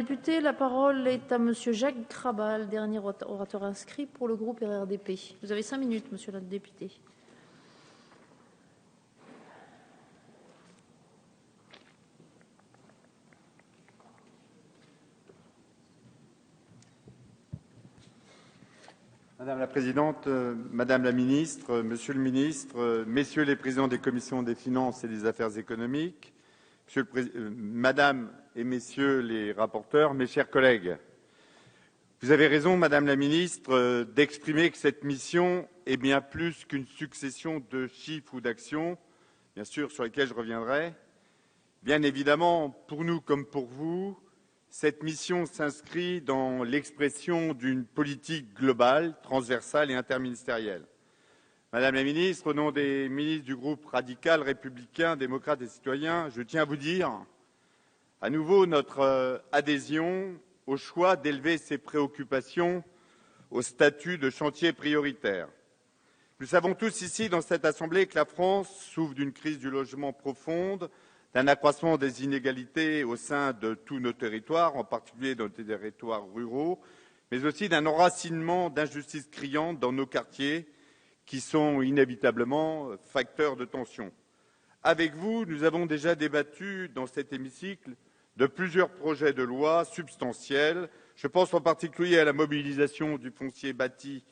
Député, la parole est à Monsieur Jacques Krabal, dernier orateur inscrit pour le groupe RRDP. Vous avez 5 minutes, Monsieur le député. Madame la Présidente, Madame la Ministre, Monsieur le Ministre, Messieurs les Présidents des Commissions des Finances et des Affaires économiques, Madame et Messieurs les rapporteurs, mes chers collègues, vous avez raison, Madame la Ministre, d'exprimer que cette mission est bien plus qu'une succession de chiffres ou d'actions, bien sûr sur lesquelles je reviendrai. Bien évidemment, pour nous comme pour vous, cette mission s'inscrit dans l'expression d'une politique globale, transversale et interministérielle. Madame la Ministre, au nom des ministres du groupe radical, républicain, démocrate et citoyen, je tiens à vous dire à nouveau notre adhésion au choix d'élever ces préoccupations au statut de chantier prioritaire. Nous savons tous ici, dans cette Assemblée, que la France souffre d'une crise du logement profonde, d'un accroissement des inégalités au sein de tous nos territoires, en particulier dans les territoires ruraux, mais aussi d'un enracinement d'injustices criantes dans nos quartiers qui sont inévitablement facteurs de tension. Avec vous, nous avons déjà débattu dans cet hémicycle de plusieurs projets de loi substantiels. Je pense en particulier à la mobilisation du foncier bâti,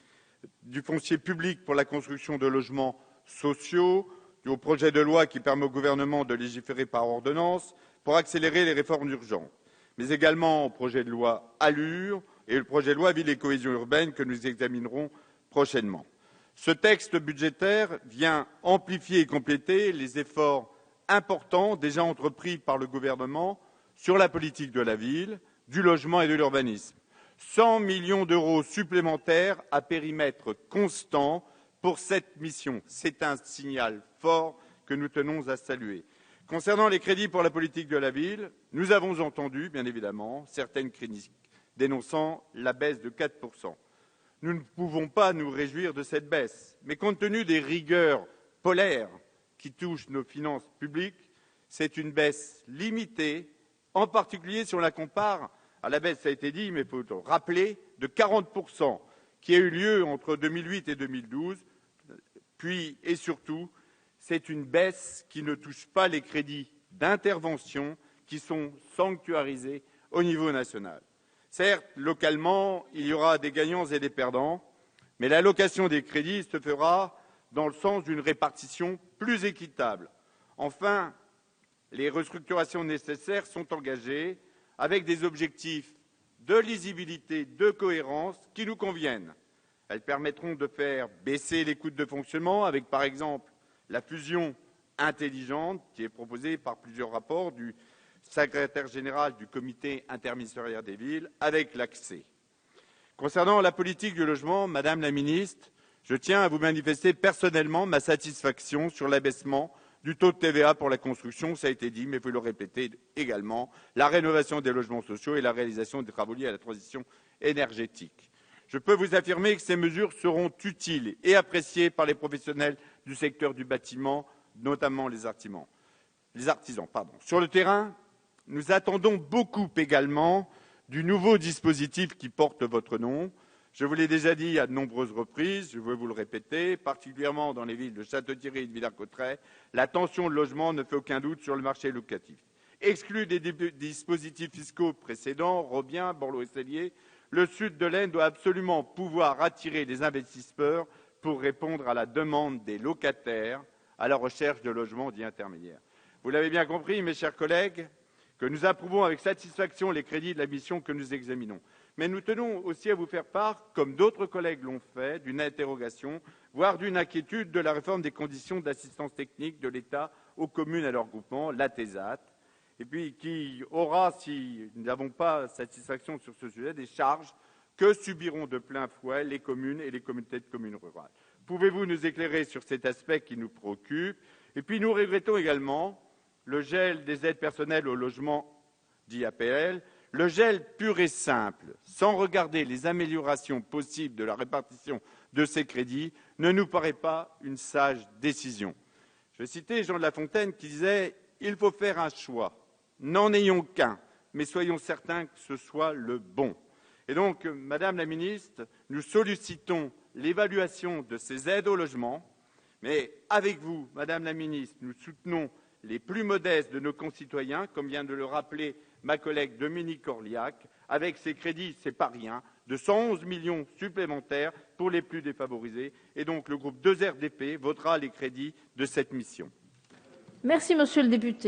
du foncier public pour la construction de logements sociaux, au projet de loi qui permet au gouvernement de légiférer par ordonnance pour accélérer les réformes urgentes, mais également au projet de loi Allure et le projet de loi Ville et cohésion urbaine que nous examinerons prochainement. Ce texte budgétaire vient amplifier et compléter les efforts importants déjà entrepris par le gouvernement sur la politique de la ville, du logement et de l'urbanisme. 100 millions d'euros supplémentaires à périmètre constant pour cette mission. C'est un signal fort que nous tenons à saluer. Concernant les crédits pour la politique de la ville, nous avons entendu, bien évidemment, certaines critiques dénonçant la baisse de 4%. Nous ne pouvons pas nous réjouir de cette baisse, mais compte tenu des rigueurs polaires qui touchent nos finances publiques, c'est une baisse limitée, en particulier si on la compare à la baisse, ça a été dit, mais il faut le rappeler, de 40% qui a eu lieu entre 2008 et 2012, puis et surtout, c'est une baisse qui ne touche pas les crédits d'intervention qui sont sanctuarisés au niveau national. Certes, localement, il y aura des gagnants et des perdants, mais l'allocation des crédits se fera dans le sens d'une répartition plus équitable. Enfin, les restructurations nécessaires sont engagées avec des objectifs de lisibilité, de cohérence qui nous conviennent. Elles permettront de faire baisser les coûts de fonctionnement avec, par exemple, la fusion intelligente qui est proposée par plusieurs rapports du secrétaire général du comité interministériel des villes avec l'accès. Concernant la politique du logement, Madame la Ministre, je tiens à vous manifester personnellement ma satisfaction sur l'abaissement du taux de TVA pour la construction, ça a été dit, mais vous le répétez également, la rénovation des logements sociaux et la réalisation des travaux liés à la transition énergétique. Je peux vous affirmer que ces mesures seront utiles et appréciées par les professionnels du secteur du bâtiment, notamment les artisans. Sur le terrain, nous attendons beaucoup également du nouveau dispositif qui porte votre nom. Je vous l'ai déjà dit à de nombreuses reprises, je veux vous le répéter, particulièrement dans les villes de Château-Thierry et de Villers-Cotterêts, la tension de logement ne fait aucun doute sur le marché locatif. Exclu des dispositifs fiscaux précédents, Robien, Borloo et Cellier, le sud de l'Aisne doit absolument pouvoir attirer des investisseurs pour répondre à la demande des locataires à la recherche de logements dits intermédiaires. Vous l'avez bien compris, mes chers collègues, que nous approuvons avec satisfaction les crédits de la mission que nous examinons. Mais nous tenons aussi à vous faire part, comme d'autres collègues l'ont fait, d'une interrogation, voire d'une inquiétude de la réforme des conditions d'assistance technique de l'État aux communes et à leurs groupements, l'ATESAT, et puis qui aura, si nous n'avons pas satisfaction sur ce sujet, des charges que subiront de plein fouet les communes et les communautés de communes rurales. Pouvez-vous nous éclairer sur cet aspect qui nous préoccupe? Et puis nous regrettons également le gel des aides personnelles au logement dit APL, le gel pur et simple, sans regarder les améliorations possibles de la répartition de ces crédits, ne nous paraît pas une sage décision. Je vais citer Jean de La Fontaine qui disait « Il faut faire un choix, n'en ayons qu'un, mais soyons certains que ce soit le bon. Et donc, Madame la Ministre, nous sollicitons l'évaluation de ces aides au logement, mais avec vous, Madame la Ministre, nous soutenons les plus modestes de nos concitoyens, comme vient de le rappeler ma collègue Dominique Orliac. Avec ces crédits, ce n'est pas rien, de 111 millions supplémentaires pour les plus défavorisés. Et donc, le groupe 2RDP votera les crédits de cette mission. Merci, monsieur le député.